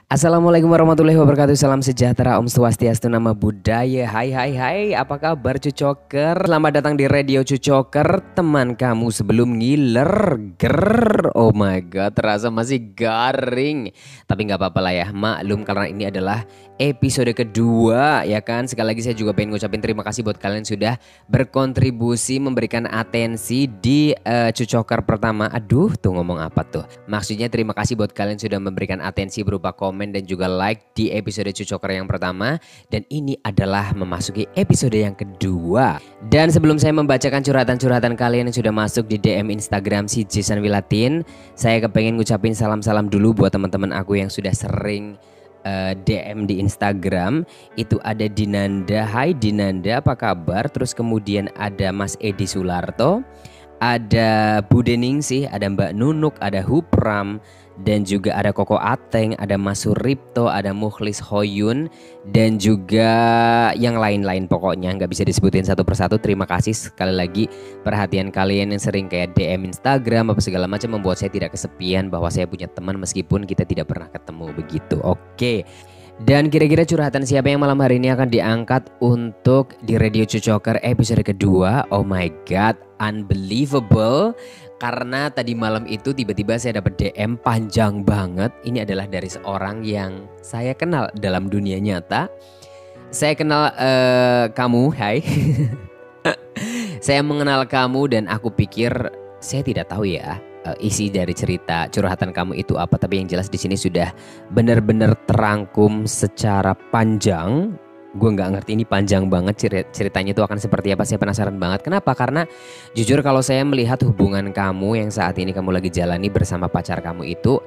Assalamualaikum warahmatullahi wabarakatuh. Salam sejahtera, Om Swastiastu, Nama Budaya. Hai, apa kabar Cucoker? Selamat datang di Radio Cucoker, teman kamu sebelum ngiler. Oh my god, terasa masih garing. Tapi nggak apa-apa lah ya, maklum karena ini adalah episode kedua ya kan. Sekali lagi saya juga pengen ngucapin terima kasih buat kalian sudah berkontribusi, memberikan atensi di Cucoker pertama. Aduh, tuh ngomong apa tuh? Maksudnya terima kasih buat kalian sudah memberikan atensi berupa komen dan juga like di episode Cucoker yang pertama. Dan ini adalah memasuki episode yang kedua. Dan sebelum saya membacakan curhatan-curhatan kalian yang sudah masuk di DM Instagram si Jason Wilatin, saya kepengen ngucapin salam-salam dulu buat teman-teman aku yang sudah sering DM di Instagram. Itu ada Dinanda. Hai Dinanda, apa kabar? Terus kemudian ada Mas Edi Sularto, ada Bu Dening sih, ada Mbak Nunuk, ada Hupram, dan juga ada Koko Ateng, ada Mas Suripto, ada Mukhlis Hoyun, dan juga yang lain-lain pokoknya nggak bisa disebutin satu persatu. Terima kasih sekali lagi perhatian kalian yang sering kayak DM Instagram apa segala macam, membuat saya tidak kesepian bahwa saya punya teman meskipun kita tidak pernah ketemu begitu. Oke. Dan kira-kira curhatan siapa yang malam hari ini akan diangkat untuk di Radio Cucoker episode kedua? Oh my god, unbelievable. Karena tadi malam itu tiba-tiba saya dapat DM panjang banget. Ini adalah dari seorang yang saya kenal dalam dunia nyata. Saya kenal kamu, hai. Saya mengenal kamu dan aku pikir saya tidak tahu ya isi dari cerita curhatan kamu itu apa, tapi yang jelas di sini sudah benar-benar terangkum secara panjang. Gue nggak ngerti ini panjang banget ceritanya itu akan seperti apa. Saya penasaran banget. Kenapa? Karena jujur kalau saya melihat hubungan kamu yang saat ini kamu lagi jalani bersama pacar kamu itu,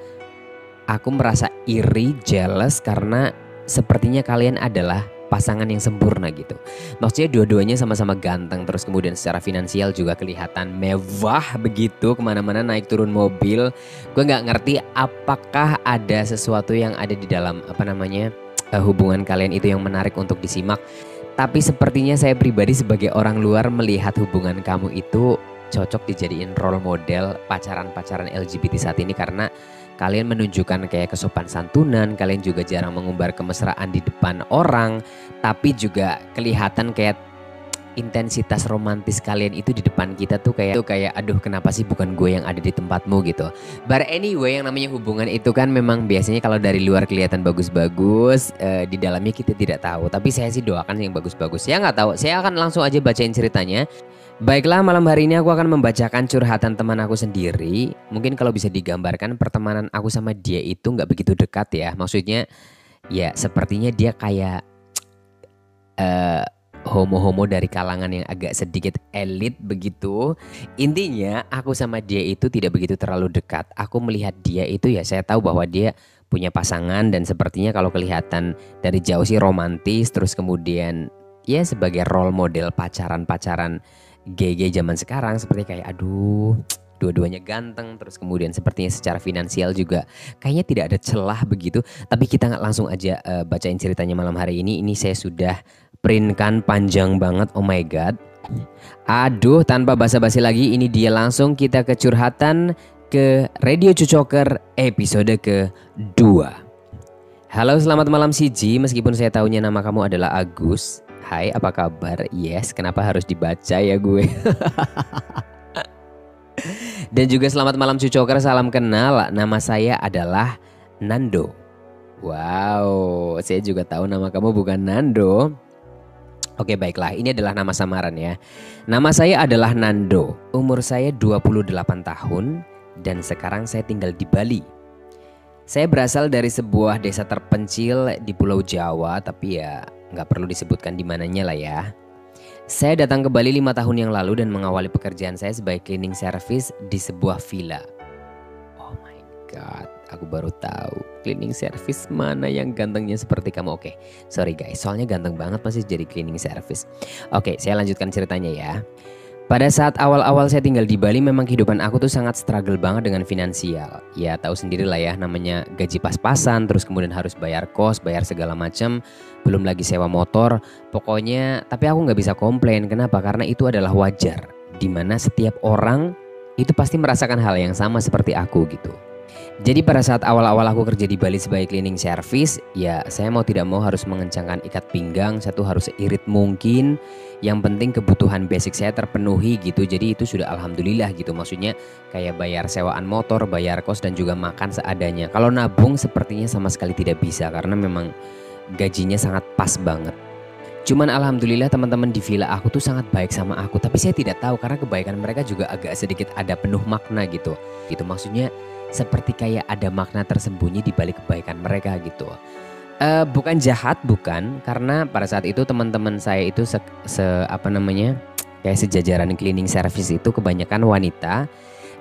aku merasa iri, jealous karena sepertinya kalian adalah pasangan yang sempurna gitu. Maksudnya dua-duanya sama-sama ganteng, terus kemudian secara finansial juga kelihatan mewah begitu, kemana-mana naik turun mobil. Gue nggak ngerti apakah ada sesuatu yang ada di dalam hubungan kalian itu yang menarik untuk disimak. Tapi sepertinya saya pribadi sebagai orang luar melihat hubungan kamu itu cocok dijadiin role model pacaran-pacaran LGBT saat ini, karena kalian menunjukkan kayak kesopan santunan, kalian juga jarang mengumbar kemesraan di depan orang, tapi juga kelihatan kayak intensitas romantis kalian itu di depan kita tuh kayak aduh kenapa sih bukan gue yang ada di tempatmu gitu. But anyway, yang namanya hubungan itu kan memang biasanya kalau dari luar kelihatan bagus-bagus, di dalamnya kita tidak tahu. Tapi saya sih doakan yang bagus-bagus. Saya nggak tahu, saya akan langsung aja bacain ceritanya. Baiklah, malam hari ini aku akan membacakan curhatan teman aku sendiri. Mungkin kalau bisa digambarkan pertemanan aku sama dia itu nggak begitu dekat ya. Maksudnya ya sepertinya dia kayak homo-homo dari kalangan yang agak sedikit elit begitu. Intinya aku sama dia itu tidak begitu terlalu dekat. Aku melihat dia itu ya saya tahu bahwa dia punya pasangan dan sepertinya kalau kelihatan dari jauh sih romantis. Terus kemudian ya sebagai role model pacaran-pacaran GG zaman sekarang, seperti kayak aduh dua-duanya ganteng, terus kemudian sepertinya secara finansial juga kayaknya tidak ada celah begitu. Tapi kita nggak langsung aja bacain ceritanya malam hari ini. Ini saya sudah printkan panjang banget, oh my god. Aduh, tanpa basa-basi lagi, ini dia langsung kita ke curhatan ke Radio Cucoker episode kedua. Halo, selamat malam Siji, meskipun saya tahunya nama kamu adalah Agus. Hai, apa kabar? Yes, kenapa harus dibaca ya gue? Dan juga selamat malam Cucoker, salam kenal. Nama saya adalah Nando. Wow, saya juga tahu nama kamu bukan Nando. Oke, baiklah, ini adalah nama samaran ya. Nama saya adalah Nando. Umur saya 28 tahun dan sekarang saya tinggal di Bali. Saya berasal dari sebuah desa terpencil di Pulau Jawa, tapi ya nggak perlu disebutkan di mananya lah ya. Saya datang ke Bali 5 tahun yang lalu dan mengawali pekerjaan saya sebagai cleaning service di sebuah villa. Oh my god, aku baru tahu cleaning service mana yang gantengnya seperti kamu. Oke, sorry guys, soalnya ganteng banget masih jadi cleaning service. Oke, saya lanjutkan ceritanya ya. Pada saat awal-awal saya tinggal di Bali, memang kehidupan aku tuh sangat struggle banget dengan finansial. Ya tahu sendiri lah ya, namanya gaji pas-pasan, terus kemudian harus bayar kos, bayar segala macam, belum lagi sewa motor. Pokoknya, tapi aku nggak bisa komplain. Kenapa? Karena itu adalah wajar. Dimana setiap orang itu pasti merasakan hal yang sama seperti aku gitu. Jadi pada saat awal-awal aku kerja di Bali sebagai cleaning service, ya saya mau tidak mau harus mengencangkan ikat pinggang, saya tuh harus seirit mungkin. Yang penting kebutuhan basic saya terpenuhi gitu. Jadi itu sudah alhamdulillah gitu. Maksudnya kayak bayar sewaan motor, bayar kos dan juga makan seadanya. Kalau nabung sepertinya sama sekali tidak bisa karena memang gajinya sangat pas banget. Cuman alhamdulillah teman-teman di villa aku tuh sangat baik sama aku. Tapi saya tidak tahu karena kebaikan mereka juga agak sedikit ada penuh makna gitu. Gitu maksudnya seperti kayak ada makna tersembunyi di balik kebaikan mereka gitu. Bukan jahat, bukan, karena pada saat itu teman-teman saya itu kayak sejajaran cleaning service itu kebanyakan wanita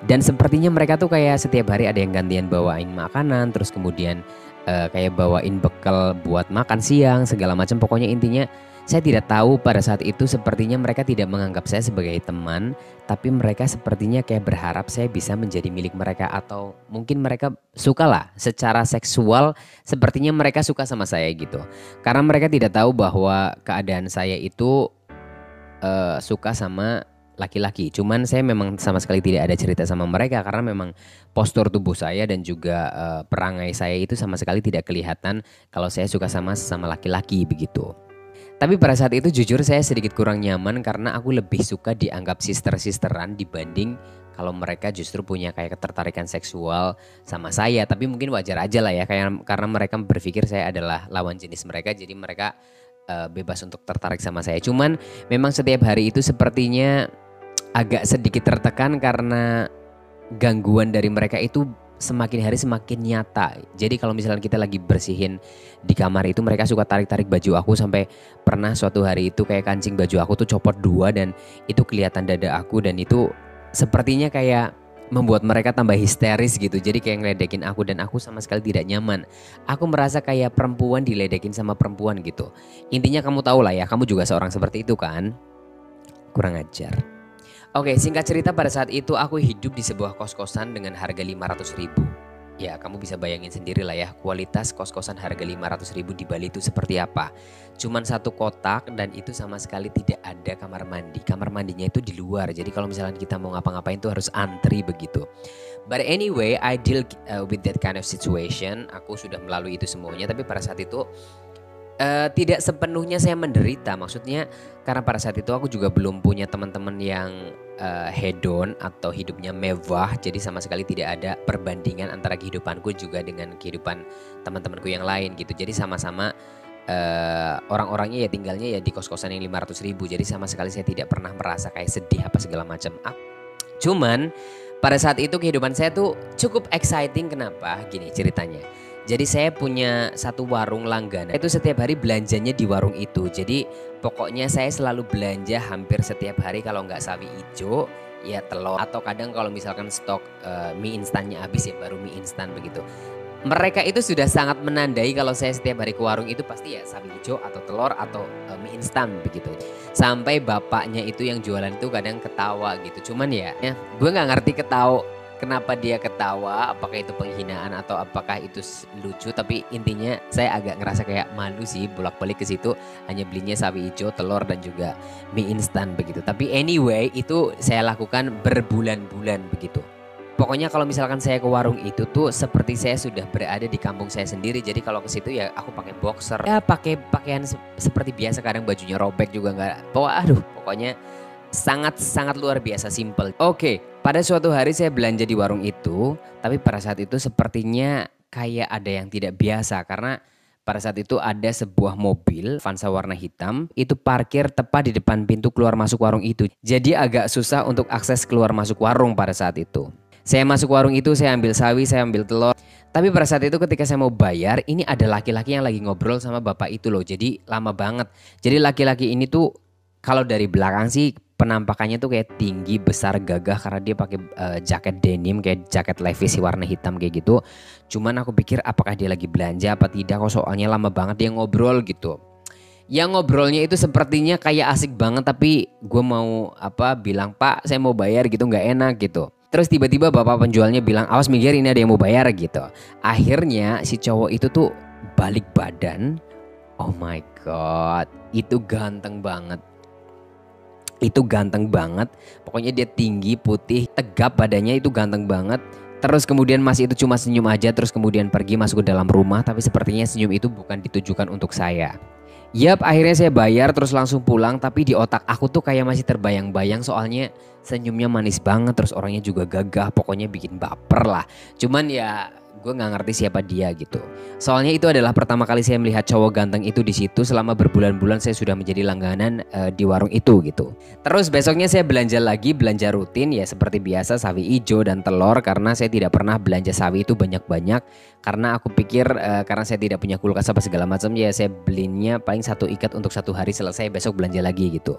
dan sepertinya mereka tuh kayak setiap hari ada yang gantian bawain makanan, terus kemudian kayak bawain bekal buat makan siang segala macam. Pokoknya intinya saya tidak tahu pada saat itu sepertinya mereka tidak menganggap saya sebagai teman, tapi mereka sepertinya kayak berharap saya bisa menjadi milik mereka atau mungkin mereka suka lah secara seksual, sepertinya mereka suka sama saya gitu. Karena mereka tidak tahu bahwa keadaan saya itu suka sama laki-laki. Cuman saya memang sama sekali tidak ada cerita sama mereka karena memang postur tubuh saya dan juga perangai saya itu sama sekali tidak kelihatan kalau saya suka sama sesama laki-laki begitu. Tapi pada saat itu jujur saya sedikit kurang nyaman karena aku lebih suka dianggap sister-sisteran dibanding kalau mereka justru punya kayak ketertarikan seksual sama saya. Tapi mungkin wajar aja lah ya karena mereka berpikir saya adalah lawan jenis mereka, jadi mereka bebas untuk tertarik sama saya. Cuman memang setiap hari itu sepertinya agak sedikit tertekan karena gangguan dari mereka itu semakin hari semakin nyata. Jadi kalau misalnya kita lagi bersihin di kamar itu mereka suka tarik-tarik baju aku sampai pernah suatu hari itu kayak kancing baju aku tuh copot 2 dan itu kelihatan dada aku dan itu sepertinya kayak membuat mereka tambah histeris gitu. Jadi kayak ngeledekin aku dan aku sama sekali tidak nyaman. Aku merasa kayak perempuan diledekin sama perempuan gitu. Intinya kamu tahu lah ya, kamu juga seorang seperti itu kan? Kurang ajar. Oke, singkat cerita pada saat itu aku hidup di sebuah kos-kosan dengan harga 500.000. Ya kamu bisa bayangin sendiri lah ya kualitas kos-kosan harga 500.000 di Bali itu seperti apa. Cuman satu kotak dan itu sama sekali tidak ada kamar mandi. Kamar mandinya itu di luar, jadi kalau misalnya kita mau ngapa-ngapain tuh harus antri begitu. But anyway, I deal with that kind of situation. Aku sudah melalui itu semuanya, tapi pada saat itu tidak sepenuhnya saya menderita. Maksudnya karena pada saat itu aku juga belum punya teman-teman yang hedon atau hidupnya mewah. Jadi sama sekali tidak ada perbandingan antara kehidupanku juga dengan kehidupan teman-temanku yang lain gitu. Jadi sama-sama orang-orangnya ya tinggalnya ya di kos-kosan yang 500.000. Jadi sama sekali saya tidak pernah merasa kayak sedih apa segala macam. Cuman pada saat itu kehidupan saya tuh cukup exciting. Kenapa? Gini ceritanya. Jadi saya punya satu warung langganan. Itu setiap hari belanjanya di warung itu. Jadi pokoknya saya selalu belanja hampir setiap hari. Kalau nggak sawi hijau ya telur. Atau kadang kalau misalkan stok mie instannya habis ya baru mie instan begitu. Mereka itu sudah sangat menandai kalau saya setiap hari ke warung itu pasti ya sawi hijau atau telur atau mie instan begitu. Sampai bapaknya itu yang jualan itu kadang ketawa gitu. Cuman ya gue nggak ngerti kenapa dia ketawa, apakah itu penghinaan atau apakah itu lucu. Tapi intinya saya agak ngerasa kayak malu sih bolak-balik ke situ hanya belinya sawi hijau, telur dan juga mie instan begitu. Tapi anyway itu saya lakukan berbulan-bulan begitu. Pokoknya kalau misalkan saya ke warung itu tuh seperti saya sudah berada di kampung saya sendiri. Jadi kalau ke situ ya aku pakai boxer, ya pakai pakaian seperti biasa, kadang bajunya robek juga nggak. Pokoknya sangat-sangat luar biasa simple. Oke, pada suatu hari saya belanja di warung itu, tapi pada saat itu sepertinya kayak ada yang tidak biasa karena pada saat itu ada sebuah mobil Avanza warna hitam itu parkir tepat di depan pintu keluar masuk warung itu. Jadi agak susah untuk akses keluar masuk warung pada saat itu. Saya masuk warung itu, saya ambil sawi, saya ambil telur. Tapi pada saat itu ketika saya mau bayar, ini ada laki-laki yang lagi ngobrol sama bapak itu loh. Jadi lama banget. Jadi laki-laki ini tuh kalau dari belakang sih penampakannya tuh kayak tinggi, besar, gagah karena dia pakai jaket denim kayak jaket Levi's warna hitam kayak gitu. Cuman aku pikir apakah dia lagi belanja apa tidak, kok soalnya lama banget dia ngobrol gitu. Yang ngobrolnya itu sepertinya kayak asik banget tapi gue mau bilang Pak saya mau bayar gitu nggak enak gitu. Terus tiba-tiba bapak penjualnya bilang awas minggir ini ada yang mau bayar gitu. Akhirnya si cowok itu tuh balik badan. Oh my god, itu ganteng banget. Itu ganteng banget. Pokoknya dia tinggi, putih, tegap badannya itu ganteng banget. Terus kemudian Mas itu cuma senyum aja, terus kemudian pergi masuk ke dalam rumah, tapi sepertinya senyum itu bukan ditujukan untuk saya. Yap, akhirnya saya bayar terus langsung pulang, tapi di otak aku tuh kayak masih terbayang-bayang soalnya senyumnya manis banget, terus orangnya juga gagah, pokoknya bikin baper lah. Cuman ya gue nggak ngerti siapa dia gitu. Soalnya itu adalah pertama kali saya melihat cowok ganteng itu di situ. Selama berbulan-bulan saya sudah menjadi langganan di warung itu gitu. Terus besoknya saya belanja lagi, belanja rutin ya seperti biasa, sawi hijau dan telur, karena saya tidak pernah belanja sawi itu banyak-banyak. Karena aku pikir karena saya tidak punya kulkas apa segala macam, ya saya belinya paling 1 ikat untuk 1 hari, selesai besok belanja lagi gitu.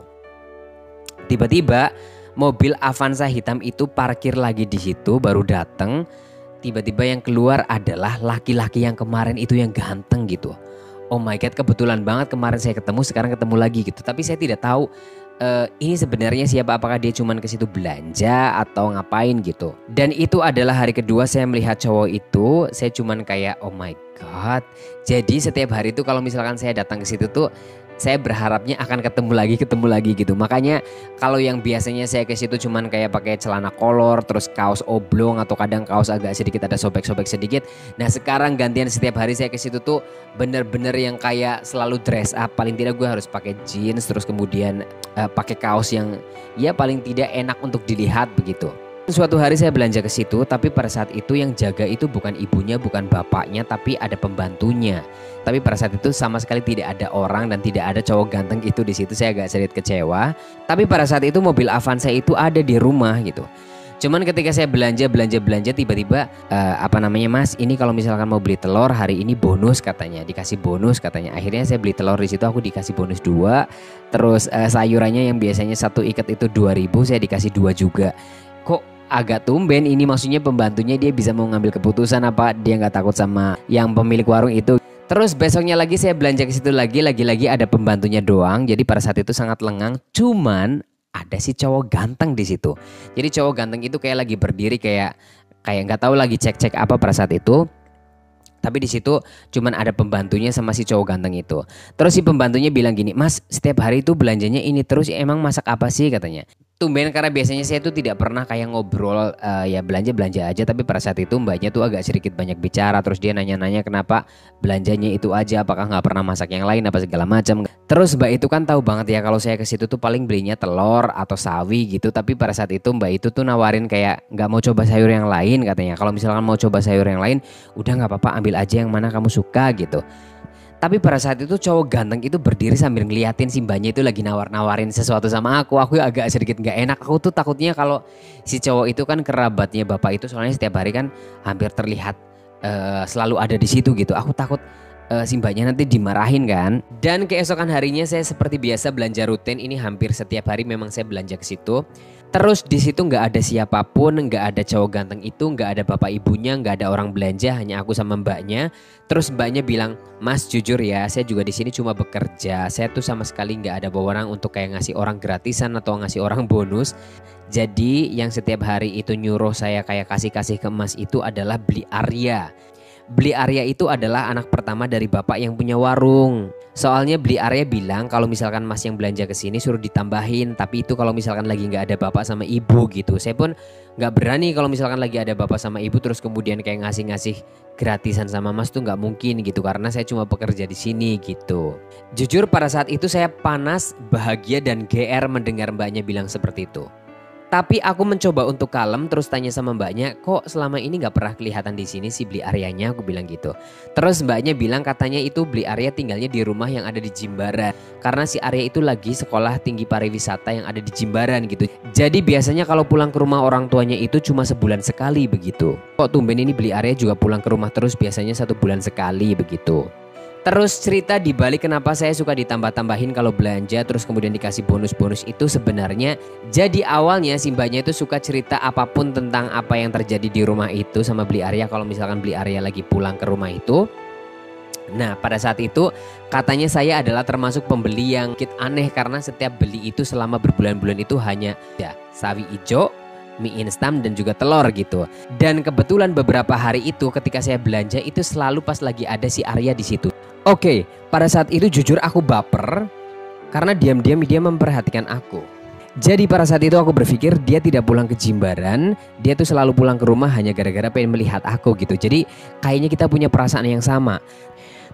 Tiba-tiba mobil Avanza hitam itu parkir lagi di situ, baru datang. Tiba-tiba yang keluar adalah laki-laki yang kemarin itu yang ganteng gitu. Oh my god, kebetulan banget kemarin saya ketemu, sekarang ketemu lagi gitu. Tapi saya tidak tahu ini sebenarnya siapa, apakah dia cuman ke situ belanja atau ngapain gitu. Dan itu adalah hari kedua saya melihat cowok itu, saya cuman kayak oh my god. Jadi setiap hari itu kalau misalkan saya datang ke situ tuh saya berharapnya akan ketemu lagi gitu. Makanya kalau yang biasanya saya ke situ cuman kayak pakai celana kolor, terus kaos oblong atau kadang kaos agak sedikit ada sobek-sobek sedikit. Nah sekarang gantian setiap hari saya ke situ tuh bener-bener yang kayak selalu dress up. Paling tidak gue harus pakai jeans, terus kemudian pakai kaos yang ya paling tidak enak untuk dilihat begitu. Suatu hari saya belanja ke situ, tapi pada saat itu yang jaga itu bukan ibunya, bukan bapaknya, tapi ada pembantunya. Tapi pada saat itu sama sekali tidak ada orang dan tidak ada cowok ganteng itu di situ. Saya agak sedikit kecewa. Tapi pada saat itu mobil Avanza itu ada di rumah gitu. Cuman ketika saya belanja tiba-tiba Mas, ini kalau misalkan mau beli telur hari ini bonus katanya, dikasih bonus katanya. Akhirnya saya beli telur di situ, aku dikasih bonus 2. Terus sayurannya yang biasanya 1 ikat itu 2.000, saya dikasih 2 juga. Kok agak tumben ini, maksudnya pembantunya dia bisa mau ngambil keputusan apa dia nggak takut sama yang pemilik warung itu. Terus besoknya lagi saya belanja ke situ lagi ada pembantunya doang. Jadi pada saat itu sangat lengang. Cuman ada si cowok ganteng di situ. Jadi cowok ganteng itu kayak lagi berdiri kayak nggak tahu lagi cek-cek apa pada saat itu. Tapi di situ cuman ada pembantunya sama si cowok ganteng itu. Terus si pembantunya bilang gini, "Mas, setiap hari itu belanjanya ini terus, emang masak apa sih?" katanya. Tumben, karena biasanya saya tuh tidak pernah kayak ngobrol ya belanja aja. Tapi pada saat itu mbaknya tuh agak sedikit banyak bicara. Terus dia nanya-nanya kenapa belanjanya itu aja, apakah nggak pernah masak yang lain apa segala macam. Terus mbak itu kan tahu banget ya kalau saya ke situ tuh paling belinya telur atau sawi gitu. Tapi pada saat itu mbak itu tuh nawarin kayak nggak mau coba sayur yang lain katanya. Kalau misalkan mau coba sayur yang lain, udah nggak apa-apa, ambil aja yang mana kamu suka gitu. Tapi pada saat itu cowok ganteng itu berdiri sambil ngeliatin si mbaknya itu lagi nawar-nawarin sesuatu sama aku. Aku agak sedikit gak enak. Aku tuh takutnya kalau si cowok itu kan kerabatnya bapak itu, soalnya setiap hari kan hampir terlihat selalu ada di situ gitu. Aku takut si mbaknya nanti dimarahin kan. Dan keesokan harinya saya seperti biasa belanja rutin. Ini hampir setiap hari memang saya belanja ke situ. Terus di situ nggak ada siapapun, nggak ada cowok ganteng itu, nggak ada bapak ibunya, nggak ada orang belanja, hanya aku sama mbaknya. Terus mbaknya bilang, "Mas, jujur ya, saya juga di sini cuma bekerja. Saya tuh sama sekali nggak ada wewenang untuk kayak ngasih orang gratisan atau ngasih orang bonus. Jadi yang setiap hari itu nyuruh saya kayak kasih ke Mas itu adalah beli Arya. Beli Arya itu adalah anak pertama dari bapak yang punya warung. Soalnya Beli Arya bilang kalau misalkan Mas yang belanja ke sini suruh ditambahin, tapi itu kalau misalkan lagi nggak ada bapak sama ibu gitu. Saya pun nggak berani kalau misalkan lagi ada bapak sama ibu terus kemudian kayak ngasih gratisan sama Mas tuh nggak mungkin gitu, karena saya cuma bekerja di sini gitu." Jujur pada saat itu saya panas, bahagia dan GR mendengar mbaknya bilang seperti itu. Tapi aku mencoba untuk kalem, terus tanya sama mbaknya, "Kok selama ini gak pernah kelihatan di sini si Beli Aryanya?" Aku bilang gitu. Terus mbaknya bilang katanya itu Beli Arya tinggalnya di rumah yang ada di Jimbaran. Karena si Arya itu lagi sekolah tinggi pariwisata yang ada di Jimbaran gitu. Jadi biasanya kalau pulang ke rumah orang tuanya itu cuma sebulan sekali begitu. Kok tumben ini Beli Arya juga pulang ke rumah terus, biasanya 1 bulan sekali begitu. Terus cerita dibalik kenapa saya suka ditambah-tambahin kalau belanja terus kemudian dikasih bonus-bonus itu sebenarnya jadi awalnya si mbaknya itu suka cerita apapun tentang apa yang terjadi di rumah itu sama Beli Arya kalau misalkan Beli Arya lagi pulang ke rumah itu. Nah pada saat itu katanya saya adalah termasuk pembeli yang sedikit aneh karena setiap beli itu selama berbulan-bulan itu hanya ya, sawi hijau, mie instan dan juga telur gitu. Dan kebetulan beberapa hari itu ketika saya belanja itu selalu pas lagi ada si Arya di situ. Oke, pada saat itu jujur aku baper karena diam-diam dia memperhatikan aku. Jadi pada saat itu aku berpikir dia tidak pulang ke Jimbaran, dia tuh selalu pulang ke rumah hanya gara-gara pengen melihat aku gitu. Jadi kayaknya kita punya perasaan yang sama.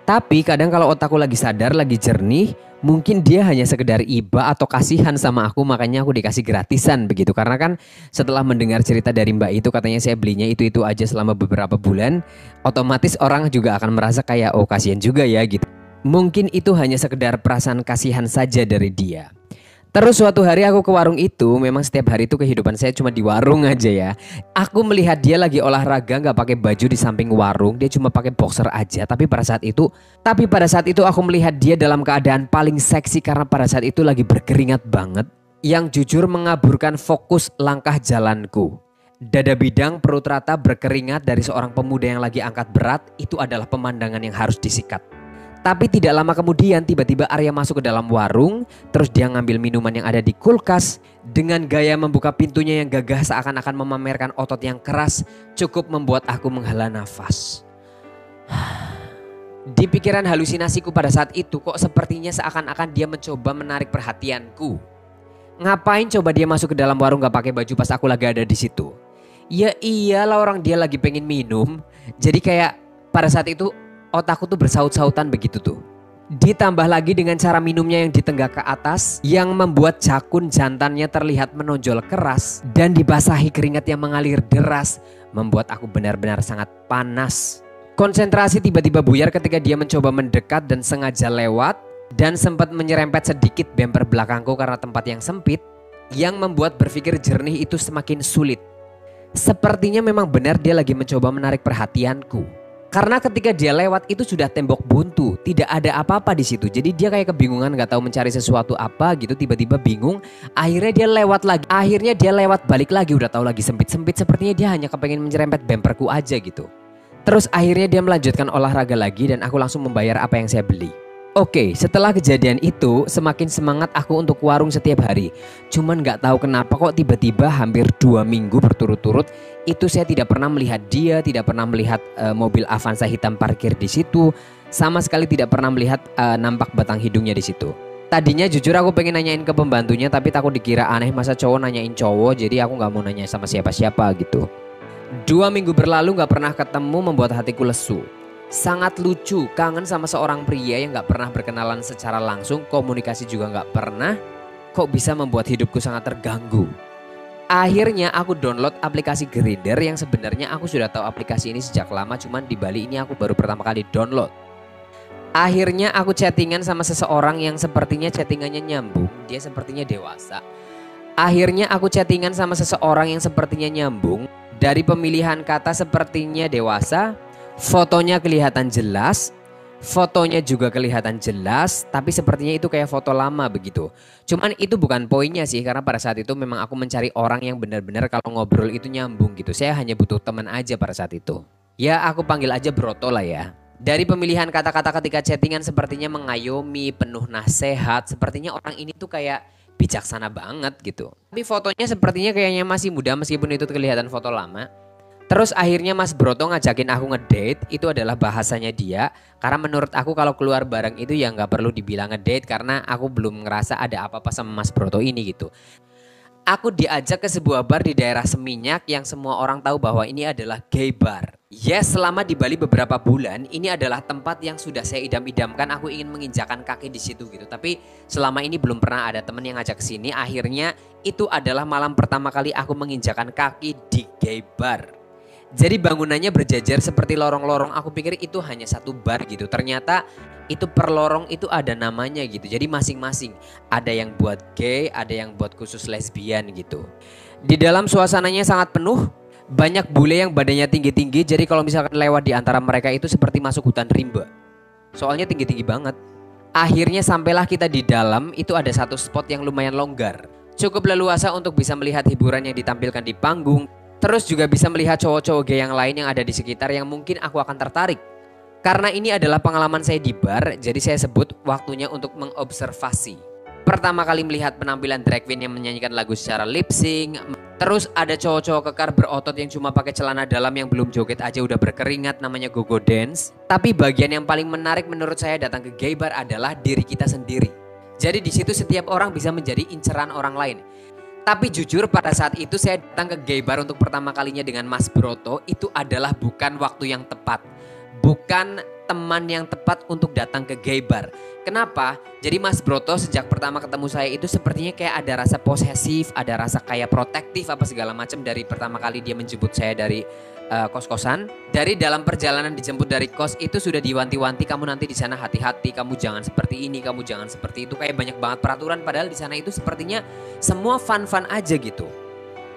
Tapi kadang kalau otakku lagi sadar, lagi jernih, mungkin dia hanya sekedar iba atau kasihan sama aku, makanya aku dikasih gratisan begitu. Karena kan setelah mendengar cerita dari Mbak itu katanya saya belinya itu aja selama beberapa bulan, otomatis orang juga akan merasa kayak oh kasihan juga ya gitu. Mungkin itu hanya sekedar perasaan kasihan saja dari dia. Terus suatu hari aku ke warung itu, memang setiap hari itu kehidupan saya cuma di warung aja ya. Aku melihat dia lagi olahraga nggak pakai baju di samping warung, dia cuma pakai boxer aja. Tapi pada saat itu aku melihat dia dalam keadaan paling seksi karena pada saat itu lagi berkeringat banget, yang jujur mengaburkan fokus langkah jalanku. Dada bidang, perut rata, berkeringat dari seorang pemuda yang lagi angkat berat, itu adalah pemandangan yang harus disikat. Tapi tidak lama kemudian tiba-tiba Arya masuk ke dalam warung. Terus dia ngambil minuman yang ada di kulkas. Dengan gaya membuka pintunya yang gagah seakan-akan memamerkan otot yang keras, cukup membuat aku menghela nafas. Di pikiran halusinasiku pada saat itu kok sepertinya seakan-akan dia mencoba menarik perhatianku. Ngapain coba dia masuk ke dalam warung gak pakai baju pas aku lagi ada di situ? Ya iyalah orang dia lagi pengen minum. Jadi kayak pada saat itu otakku tuh bersaut-sautan begitu tuh. Ditambah lagi dengan cara minumnya yang ditenggak ke atas, yang membuat jakun jantannya terlihat menonjol keras dan dibasahi keringat yang mengalir deras, membuat aku benar-benar sangat panas. Konsentrasi tiba-tiba buyar ketika dia mencoba mendekat dan sengaja lewat dan sempat menyerempet sedikit bemper belakangku karena tempat yang sempit, yang membuat berpikir jernih itu semakin sulit. Sepertinya memang benar dia lagi mencoba menarik perhatianku. Karena ketika dia lewat itu sudah tembok buntu, tidak ada apa-apa di situ. Jadi dia kayak kebingungan, nggak tahu mencari sesuatu apa gitu, tiba-tiba bingung. Akhirnya dia lewat lagi. Akhirnya dia lewat balik lagi, udah tahu lagi sempit-sempit. Sepertinya dia hanya kepengen menyerempet bemperku aja gitu. Terus akhirnya dia melanjutkan olahraga lagi dan aku langsung membayar apa yang saya beli. Oke, setelah kejadian itu semakin semangat aku untuk warung setiap hari. Cuman gak tahu kenapa kok tiba-tiba hampir 2 minggu berturut-turut itu saya tidak pernah melihat dia, tidak pernah melihat mobil Avanza hitam parkir di situ, sama sekali tidak pernah melihat nampak batang hidungnya di situ. Tadinya jujur aku pengen nanyain ke pembantunya tapi takut dikira aneh masa cowok nanyain cowok, jadi aku gak mau nanya sama siapa-siapa gitu. 2 minggu berlalu gak pernah ketemu membuat hatiku lesu. Sangat lucu, kangen sama seorang pria yang gak pernah berkenalan secara langsung, komunikasi juga gak pernah. Kok bisa membuat hidupku sangat terganggu. Akhirnya aku download aplikasi Grindr yang sebenarnya aku sudah tahu aplikasi ini sejak lama, cuman di Bali ini aku baru pertama kali download. Akhirnya aku chattingan sama seseorang yang sepertinya chattingannya nyambung, dia sepertinya dewasa. Akhirnya aku chattingan sama seseorang yang sepertinya nyambung, dari pemilihan kata sepertinya dewasa. Fotonya kelihatan jelas, fotonya juga kelihatan jelas, tapi sepertinya itu kayak foto lama begitu. Cuman itu bukan poinnya sih, karena pada saat itu memang aku mencari orang yang benar-benar kalau ngobrol itu nyambung gitu. Saya hanya butuh teman aja pada saat itu. Ya aku panggil aja Broto lah ya. Dari pemilihan kata-kata ketika chattingan sepertinya mengayomi, penuh nasihat. Sepertinya orang ini tuh kayak bijaksana banget gitu. Tapi fotonya sepertinya kayaknya masih muda meskipun itu kelihatan foto lama. Terus akhirnya Mas Broto ngajakin aku ngedate, itu adalah bahasanya dia. Karena menurut aku kalau keluar bareng itu ya nggak perlu dibilang ngedate karena aku belum ngerasa ada apa-apa sama Mas Broto ini gitu. Aku diajak ke sebuah bar di daerah Seminyak yang semua orang tahu bahwa ini adalah gay bar. Yes, selama di Bali beberapa bulan ini adalah tempat yang sudah saya idam-idamkan, aku ingin menginjakan kaki di situ gitu. Tapi selama ini belum pernah ada teman yang ngajak ke sini. Akhirnya itu adalah malam pertama kali aku menginjakan kaki di gay bar. Jadi bangunannya berjajar seperti lorong-lorong, aku pikir itu hanya satu bar gitu. Ternyata itu per lorong itu ada namanya gitu. Jadi masing-masing ada yang buat gay, ada yang buat khusus lesbian gitu. Di dalam suasananya sangat penuh, banyak bule yang badannya tinggi-tinggi. Jadi kalau misalkan lewat di antara mereka itu seperti masuk hutan rimba. Soalnya tinggi-tinggi banget. Akhirnya sampailah kita di dalam, itu ada satu spot yang lumayan longgar. Cukup leluasa untuk bisa melihat hiburan yang ditampilkan di panggung. Terus juga bisa melihat cowok-cowok gay yang lain yang ada di sekitar yang mungkin aku akan tertarik. Karena ini adalah pengalaman saya di bar, jadi saya sebut waktunya untuk mengobservasi. Pertama kali melihat penampilan drag queen yang menyanyikan lagu secara lip sync. Terus ada cowok-cowok kekar berotot yang cuma pakai celana dalam yang belum joget aja udah berkeringat, namanya go-go dance. Tapi bagian yang paling menarik menurut saya datang ke gay bar adalah diri kita sendiri. Jadi di situ setiap orang bisa menjadi inceran orang lain. Tapi jujur pada saat itu saya datang ke gay bar untuk pertama kalinya dengan Mas Broto, itu adalah bukan waktu yang tepat. Bukan teman yang tepat untuk datang ke gay bar. Kenapa? Jadi Mas Broto sejak pertama ketemu saya itu sepertinya kayak ada rasa posesif, ada rasa kayak protektif apa segala macam dari pertama kali dia menjemput saya dari kos-kosan. Dari dalam perjalanan dijemput dari kos itu sudah diwanti-wanti, kamu nanti di sana hati-hati, kamu jangan seperti ini, kamu jangan seperti itu, kayak banyak banget peraturan padahal di sana itu sepertinya semua fun-fun aja gitu.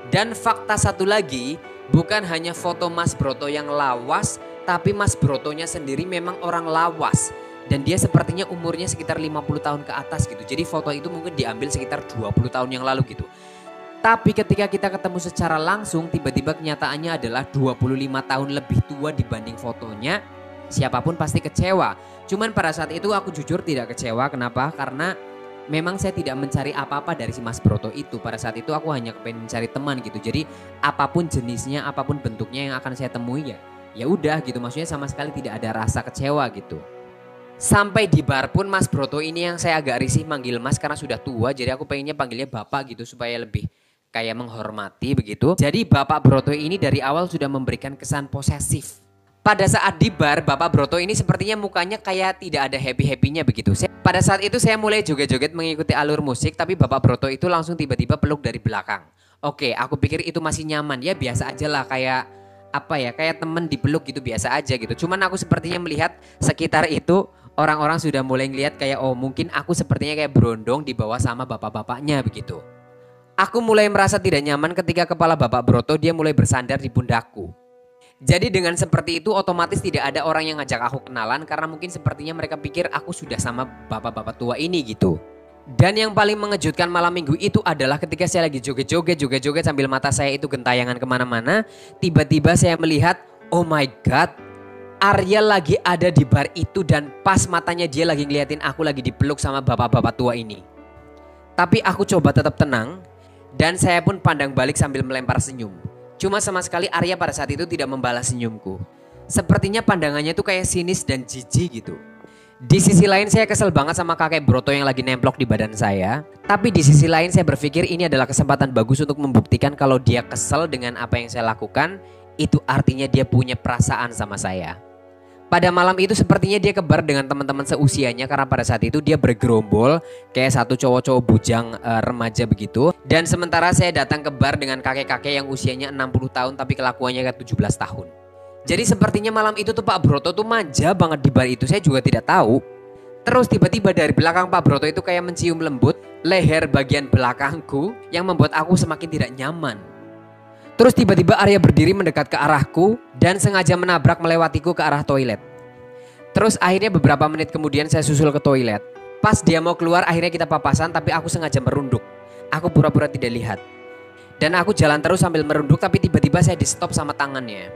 Dan fakta satu lagi, bukan hanya foto Mas Broto yang lawas, tapi Mas Brotonya sendiri memang orang lawas. Dan dia sepertinya umurnya sekitar 50 tahun ke atas gitu. Jadi foto itu mungkin diambil sekitar 20 tahun yang lalu gitu. Tapi ketika kita ketemu secara langsung, tiba-tiba kenyataannya adalah 25 tahun lebih tua dibanding fotonya. Siapapun pasti kecewa. Cuman pada saat itu aku jujur tidak kecewa. Kenapa? Karena memang saya tidak mencari apa-apa dari si Mas Broto itu. Pada saat itu aku hanya pengen mencari teman gitu. Jadi apapun jenisnya, apapun bentuknya yang akan saya temui ya udah gitu. Maksudnya sama sekali tidak ada rasa kecewa gitu. Sampai di bar pun Mas Broto ini yang saya agak risih manggil Mas karena sudah tua. Jadi aku pengennya panggilnya Bapak gitu supaya lebih kayak menghormati begitu. Jadi Bapak Broto ini dari awal sudah memberikan kesan posesif. Pada saat di bar, Bapak Broto ini sepertinya mukanya kayak tidak ada happy-happynya begitu. Pada saat itu saya mulai joget-joget mengikuti alur musik, tapi Bapak Broto itu langsung tiba-tiba peluk dari belakang. Oke, aku pikir itu masih nyaman, ya biasa aja lah, kayak apa ya, kayak temen dipeluk gitu, biasa aja gitu. Cuman aku sepertinya melihat sekitar itu orang-orang sudah mulai ngelihat kayak oh mungkin aku sepertinya kayak berondong di bawah sama bapak-bapaknya begitu. Aku mulai merasa tidak nyaman ketika kepala Bapak Broto dia mulai bersandar di pundakku. Jadi dengan seperti itu otomatis tidak ada orang yang ngajak aku kenalan karena mungkin sepertinya mereka pikir aku sudah sama bapak-bapak tua ini gitu. Dan yang paling mengejutkan malam minggu itu adalah ketika saya lagi joget-joget sambil mata saya itu gentayangan kemana-mana. Tiba-tiba saya melihat, oh my god, Arya lagi ada di bar itu dan pas matanya dia lagi ngeliatin aku lagi dipeluk sama bapak-bapak tua ini. Tapi aku coba tetap tenang. Dan saya pun pandang balik sambil melempar senyum. Cuma sama sekali Arya pada saat itu tidak membalas senyumku. Sepertinya pandangannya tuh kayak sinis dan jijik gitu. Di sisi lain saya kesel banget sama kakek Broto yang lagi nemplok di badan saya. Tapi di sisi lain saya berpikir ini adalah kesempatan bagus untuk membuktikan kalau dia kesel dengan apa yang saya lakukan. Itu artinya dia punya perasaan sama saya. Pada malam itu sepertinya dia ke bar dengan teman-teman seusianya karena pada saat itu dia bergerombol kayak satu cowok-cowok bujang remaja begitu. Dan sementara saya datang ke bar dengan kakek-kakek yang usianya 60 tahun tapi kelakuannya kayak 17 tahun. Jadi sepertinya malam itu tuh Pak Broto tuh manja banget di bar itu, saya juga tidak tahu. Terus tiba-tiba dari belakang Pak Broto itu kayak mencium lembut leher bagian belakangku yang membuat aku semakin tidak nyaman. Terus tiba-tiba Arya berdiri mendekat ke arahku dan sengaja menabrak melewatiku ke arah toilet. Terus akhirnya beberapa menit kemudian saya susul ke toilet. Pas dia mau keluar akhirnya kita papasan tapi aku sengaja merunduk. Aku pura-pura tidak lihat. Dan aku jalan terus sambil merunduk tapi tiba-tiba saya di stop sama tangannya.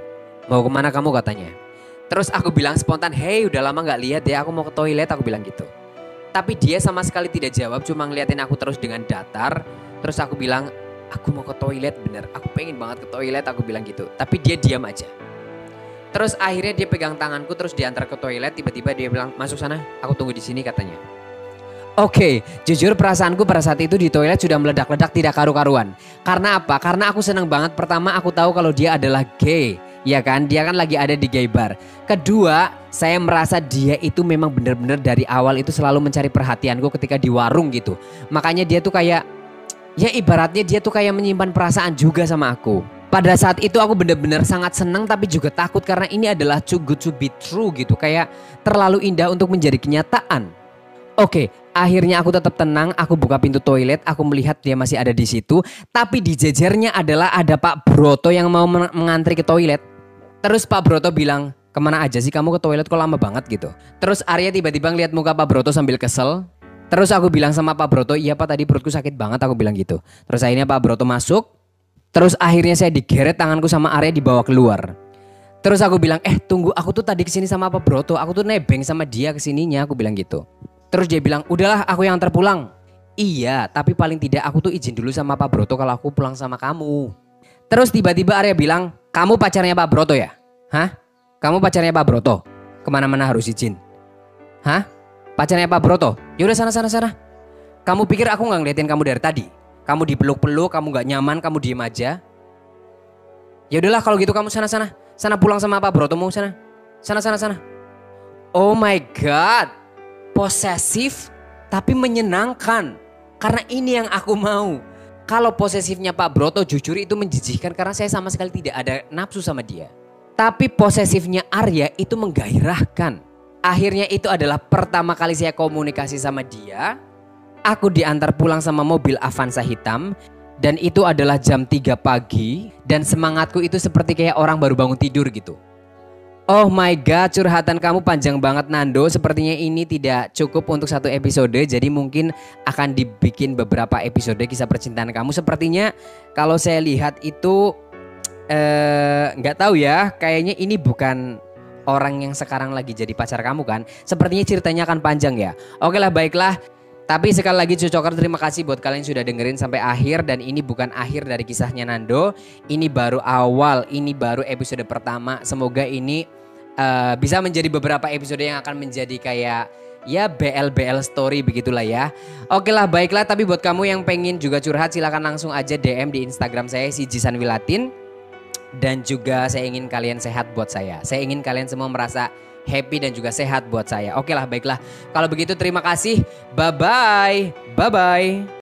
Mau kemana kamu katanya. Terus aku bilang spontan, hey udah lama gak lihat ya, aku mau ke toilet, aku bilang gitu. Tapi dia sama sekali tidak jawab, cuma ngeliatin aku terus dengan datar. Terus aku bilang, aku mau ke toilet bener, aku pengen banget ke toilet, aku bilang gitu. Tapi dia diam aja. Terus akhirnya dia pegang tanganku terus diantar ke toilet. Tiba-tiba dia bilang, masuk sana, aku tunggu di sini katanya. Oke, jujur perasaanku pada saat itu di toilet sudah meledak-ledak tidak karu-karuan. Karena apa? Karena aku senang banget. Pertama aku tahu kalau dia adalah gay. Ya kan, dia kan lagi ada di gay bar. Kedua, saya merasa dia itu memang benar-benar dari awal itu selalu mencari perhatianku ketika di warung gitu. Makanya dia tuh kayak, ya ibaratnya dia tuh kayak menyimpan perasaan juga sama aku. Pada saat itu aku benar-benar sangat senang tapi juga takut karena ini adalah too good to be true gitu. Kayak terlalu indah untuk menjadi kenyataan. Oke, akhirnya aku tetap tenang, aku buka pintu toilet, aku melihat dia masih ada di situ. Tapi di jejernya adalah ada Pak Broto yang mau mengantri ke toilet. Terus Pak Broto bilang, kemana aja sih kamu ke toilet kok lama banget gitu. Terus Arya tiba-tiba ngeliat muka Pak Broto sambil kesel. Terus aku bilang sama Pak Broto, iya Pak tadi perutku sakit banget, aku bilang gitu. Terus akhirnya Pak Broto masuk. Terus akhirnya saya digeret tanganku sama Arya dibawa keluar. Terus aku bilang, tunggu, aku tuh tadi kesini sama Pak Broto, aku tuh nebeng sama dia kesininya, aku bilang gitu. Terus dia bilang, udahlah aku yang terpulang. Iya, tapi paling tidak aku tuh izin dulu sama Pak Broto kalau aku pulang sama kamu. Terus tiba-tiba Arya bilang, kamu pacarnya Pak Broto ya? Hah? Kamu pacarnya Pak Broto? Kemana-mana harus izin. Hah? Pacarnya Pak Broto? Yaudah sana. Kamu pikir aku gak ngeliatin kamu dari tadi? Kamu dipeluk-peluk, kamu gak nyaman, kamu diem aja. Ya udahlah kalau gitu kamu sana pulang sama Pak Brotomu sana. Sana. Oh my god. Posesif tapi menyenangkan. Karena ini yang aku mau. Kalau posesifnya Pak Broto jujur itu menjijikkan karena saya sama sekali tidak ada nafsu sama dia. Tapi posesifnya Arya itu menggairahkan. Akhirnya itu adalah pertama kali saya komunikasi sama dia. Aku diantar pulang sama mobil Avanza hitam. Dan itu adalah jam 3 pagi. Dan semangatku itu seperti kayak orang baru bangun tidur gitu. Oh my god, curhatan kamu panjang banget Nando. Sepertinya ini tidak cukup untuk satu episode. Jadi mungkin akan dibikin beberapa episode kisah percintaan kamu. Sepertinya kalau saya lihat itu nggak tahu ya. Kayaknya ini bukan orang yang sekarang lagi jadi pacar kamu kan. Sepertinya ceritanya akan panjang ya. Oke lah, baiklah. Tapi sekali lagi Cucoker, terima kasih buat kalian yang sudah dengerin sampai akhir. Dan ini bukan akhir dari kisahnya Nando. Ini baru awal, ini baru episode pertama. Semoga ini bisa menjadi beberapa episode yang akan menjadi kayak ya BL story begitulah ya. Oke lah, baiklah. Tapi buat kamu yang pengen juga curhat silahkan langsung aja DM di Instagram saya si Jisanwilatin. Dan juga saya ingin kalian sehat buat saya. Saya ingin kalian semua merasa happy dan juga sehat buat saya. Oke lah, baiklah. Kalau begitu terima kasih. Bye-bye. Bye-bye.